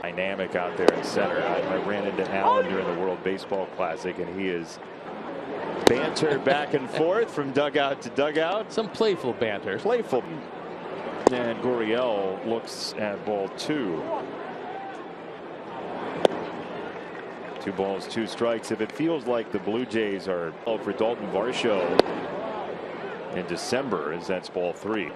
Dynamic out there in center. I ran into Allen during the World Baseball Classic, and he is banter back and forth from dugout to dugout. Some playful banter. Playful. And Gurriel looks at ball 2. 2 balls, 2 strikes. If it feels like the Blue Jays are for Dalton Varsho in December, as that's ball 3.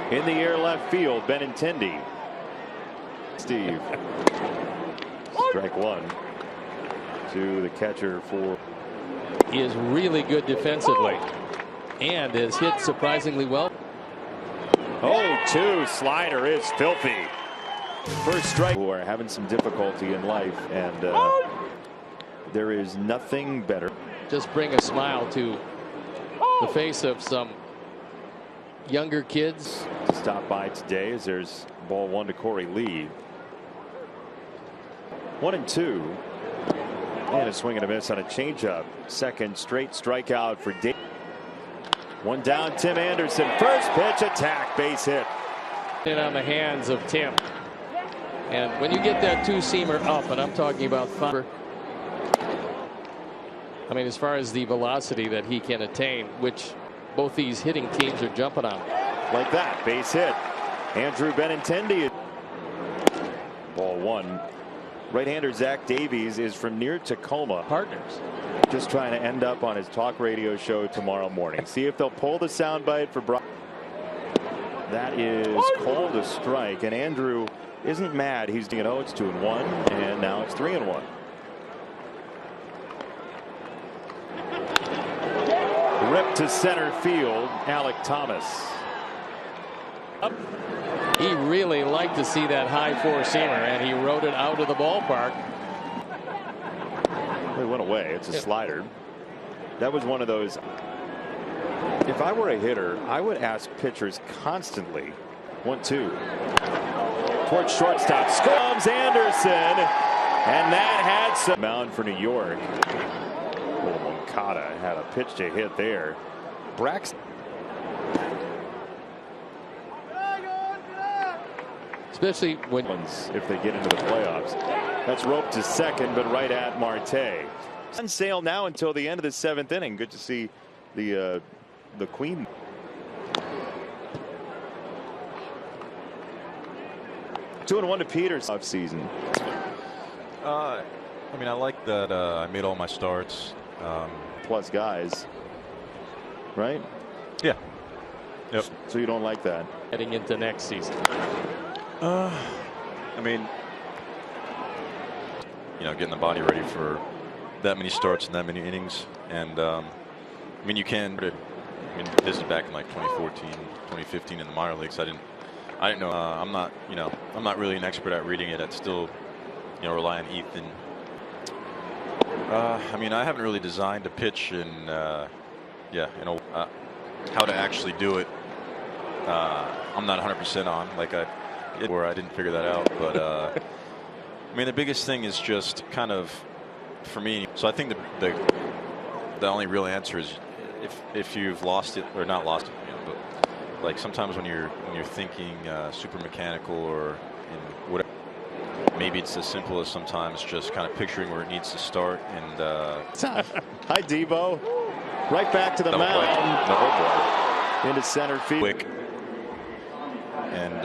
In the air left field, Benintendi. Steve. Strike 1 to the catcher for. He is really good defensively and has hit surprisingly well. 0-2 slider is filthy. First strike. Who are having some difficulty in life, and there is nothing better. Just bring a smile to the face of some younger kids. Stop by today as there's ball 1 to Corey Lee. 1-2. And a swing and a miss on a changeup. Second straight strikeout for Dave. 1 down, Tim Anderson. First pitch attack, base hit. In on the hands of Tim. And when you get that 2-seamer up, and I'm talking about fire, I mean, as far as the velocity that he can attain, which both these hitting teams are jumping on. Like that, base hit. Andrew Benintendi. Ball 1. Right-hander Zach Davies is from near Tacoma. Partners. Just trying to end up on his talk radio show tomorrow morning. See if they'll pull the soundbite for Brock. That is called a strike, and Andrew isn't mad. He's doing it's 2-1, and now it's 3-1. Rip to center field, Alec Thomas. Up. He really liked to see that high 4-seamer, and he rode it out of the ballpark. It went away. It's a slider. That was one of those. If I were a hitter, I would ask pitchers constantly. 1-2. Towards shortstop. Comes Anderson. And that had some mound for New York. Moncada had a pitch to hit there. Braxton. Especially when if they get into the playoffs. That's roped to second, but right at Marte. On sale now until the end of the 7th inning. Good to see the Queen. Two and 1 to Peters off season. I mean, I like that I made all my starts. Plus guys, right? Yeah. Yep. So you don't like that heading into next season. I mean, getting the body ready for that many starts and that many innings, and I mean, you can. I mean, this is back in like 2014, 2015 in the minor leagues. I didn't know. I'm not really an expert at reading it. I'd still, rely on Ethan. I mean, I haven't really designed a pitch in, how to actually do it. I'm not 100% on, where I didn't figure that out. But I mean, the biggest thing is just kind of for me. So I think the only real answer is if you've lost it or not lost it, but like sometimes when you're thinking super mechanical or in whatever. Maybe it's as simple as sometimes just kind of picturing where it needs to start. And hi, Debo. Right back to the mound. Into center field. Quick. And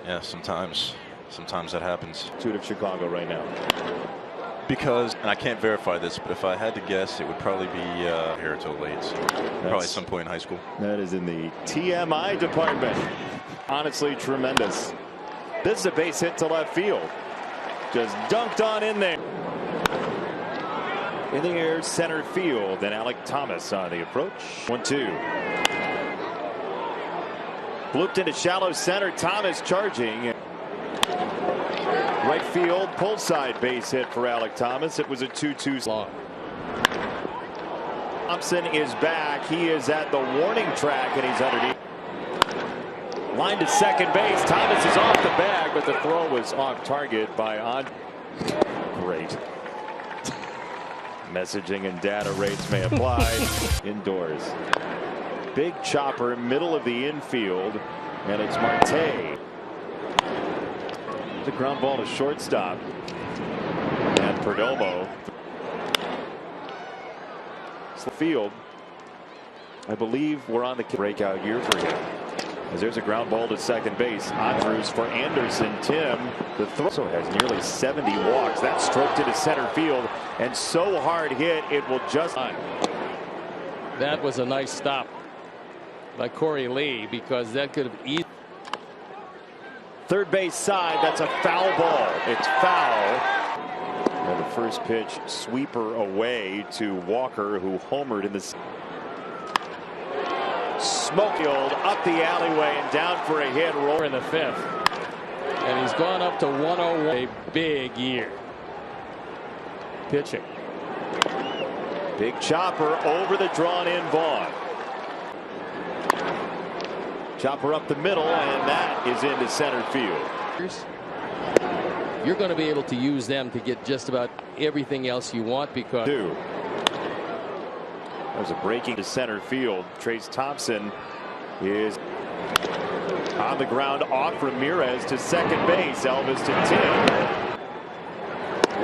yeah, sometimes that happens. Two of Chicago right now. Because, and I can't verify this, but if I had to guess, it would probably be here till late. So probably some point in high school. That is in the TMI department. Honestly, tremendous. This is a base hit to left field. Just dunked on in there. In the air, center field, and Alec Thomas on the approach. 1-2. Looped into shallow center. Thomas charging. Right field, pull side base hit for Alec Thomas. It was a 2-2 long. Thompson is back. He is at the warning track, and he's underneath. Line to second base. Thomas is off the bag, but the throw was off target by Andre. Great. Messaging and data rates may apply. Indoors. Big chopper, middle of the infield. And it's Marte. The ground ball to shortstop. And Perdomo. Field. I believe we're on the breakout year for him. As there's a ground ball to second base. Andrews for Anderson. Tim, the throw also has nearly 70 walks. That stroked into center field and so hard hit it will just. That was a nice stop by Corey Lee, because that could have easily. Third base side. That's a foul ball. It's foul. And the first pitch sweeper away to Walker, who homered in the smoke field up the alleyway and down for a hit. Roll in the fifth, and he's gone up to 101. A big year pitching. Big chopper over the drawn in Vaughn. Chopper up the middle, and that is into center field. You're going to be able to use them to get just about everything else you want, because there's a breaking to center field. Trace Thompson is on the ground off Ramirez to second base. Elvis to Tim.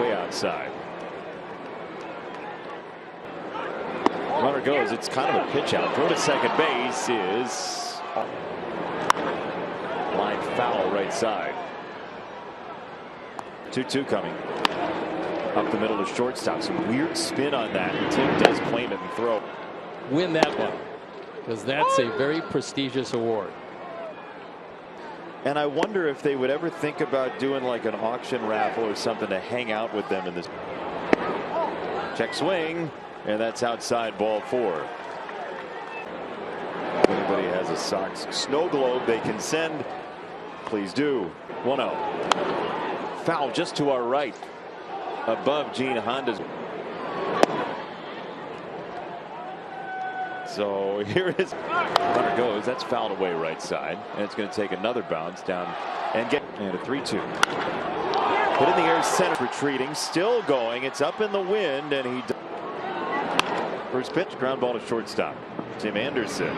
Way outside. Runner goes. It's kind of a pitch out. Throw to second base is line foul right side. 2-2 coming. Up the middle to shortstop. Some weird spin on that. And Tim does claim it and throw. Win that one, because that's a very prestigious award. And I wonder if they would ever think about doing like an auction raffle or something to hang out with them in this. Check swing, and that's outside, ball 4. If anybody has a Sox snow globe they can send, please do. 1-0. Foul just to our right, above Gene Honda's. So here it is. Runner goes. That's fouled away right side, and it's going to take another bounce down and get and a 3-2. Hit in the air, center, retreating, still going. It's up in the wind, and he. First pitch, ground ball to shortstop. Tim Anderson.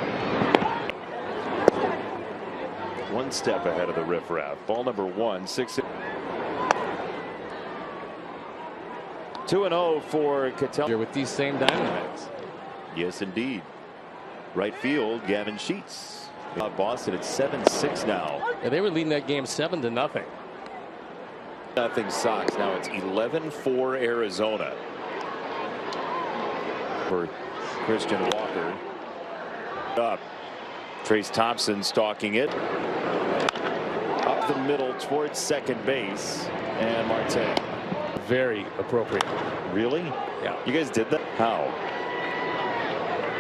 One step ahead of the riffraff. Ball number 1, 6. 2-0 for Cattell. With these same Diamondbacks. Yes, indeed. Right field, Gavin Sheets. Boston at 7-6 now. Yeah, they were leading that game 7-0. Nothing Sox. Now it's 11-4 Arizona. For Christian Walker. Up. Trace Thompson stalking it. Up the middle towards second base. And Marte. Very appropriate. Really? Yeah. You guys did that? How?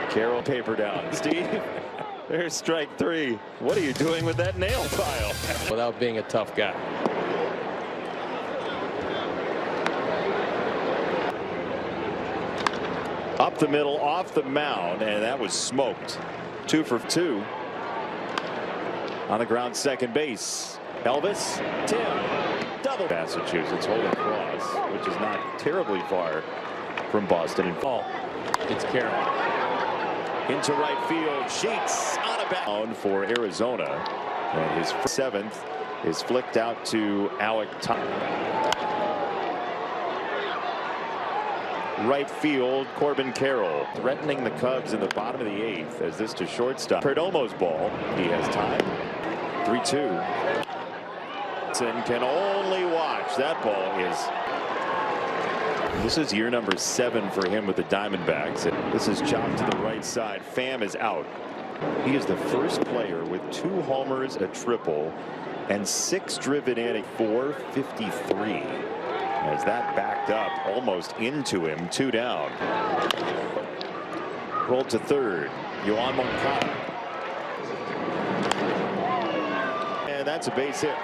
Carroll paper down. Steve, there's strike 3. What are you doing with that nail file? Without being a tough guy. Up the middle, off the mound, and that was smoked. 2 for 2. On the ground, second base. Elvis, Tim, double. Massachusetts, Holy Cross, which is not terribly far from Boston. And It's Carroll. Into right field, Sheets on a bound for Arizona, and his 7th is flicked out to Alec Thompson. Right field, Corbin Carroll threatening the Cubs in the bottom of the 8th as this to shortstop. Perdomo's ball. He has time. 3-2. Can only watch. That ball is. This is year number 7 for him with the Diamondbacks. This is chopped to the right side. Pham is out. He is the first player with 2 homers, a triple, and 6 driven in at 453. As that backed up almost into him. 2 down. Rolled to third. Yoan Moncada. And that's a base hit.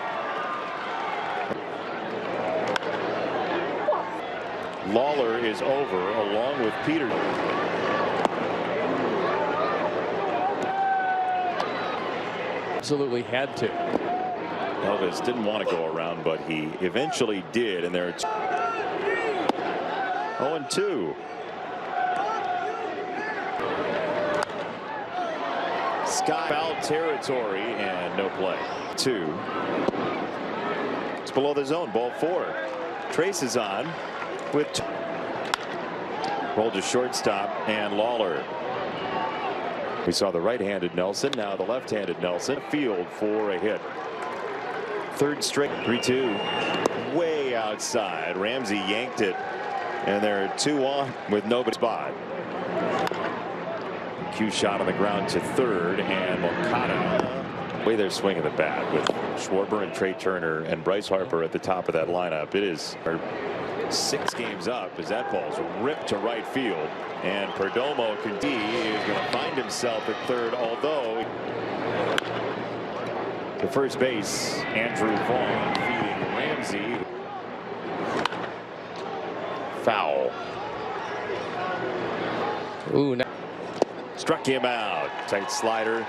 Lawler is over along with Peter. Absolutely had to. Elvis didn't want to go around, but he eventually did, and there it's 0-2. sky. Foul territory and no play. 2. It's below the zone. Ball 4. Traces on with rolled to shortstop and Lawler. We saw the right-handed Nelson, now the left-handed Nelson. Field for a hit. 3rd straight. 3-2. Way outside. Ramsey yanked it, and there are 2 on with nobody spot. Q shot on the ground to 3rd, and Moncada. Way they're swinging the bat with Schwarber and Trey Turner and Bryce Harper at the top of that lineup. It is 6 games up as that ball's ripped to right field, and Perdomo is going to find himself at 3rd, although to first base, Andrew Vaughn feeding Ramsey. Foul. Ooh, no. Struck him out. Tight slider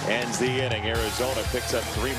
ends the inning. Arizona picks up 3 more.